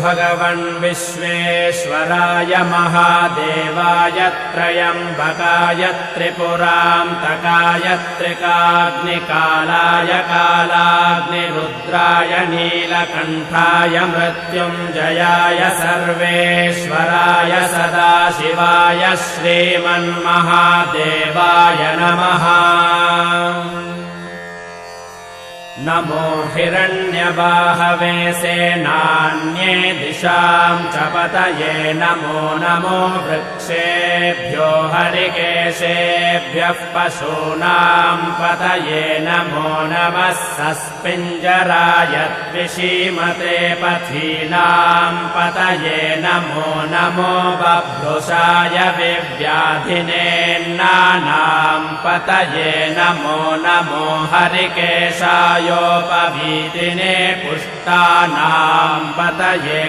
भगवन् विश्वेश्वराय महादेवाय त्र्यम्बकाय त्रिपुरान्तकाय त्रिकाग्निकालाय कालाग्निरुद्राय नीलकण्ठाय मृत्युञ्जयाय सर्वेश्वराय सदाशिवाय श्रीमन्महादेवाय नमः। नमो हिरण्यबाहवे सेनान्ये दिशां च पतये नमो नमो वृक्षेभ्यो हरिकेशेभ्यः पशूनां पतये नमो नमः सस्पिञ्जराय द्विषीमते पथीनां पतये नमो नमो बभ्रुषाय विव्याधिनेन्नानां पतये नमो नमो हरिकेशाय योपवीतिने पुष्टानां पतये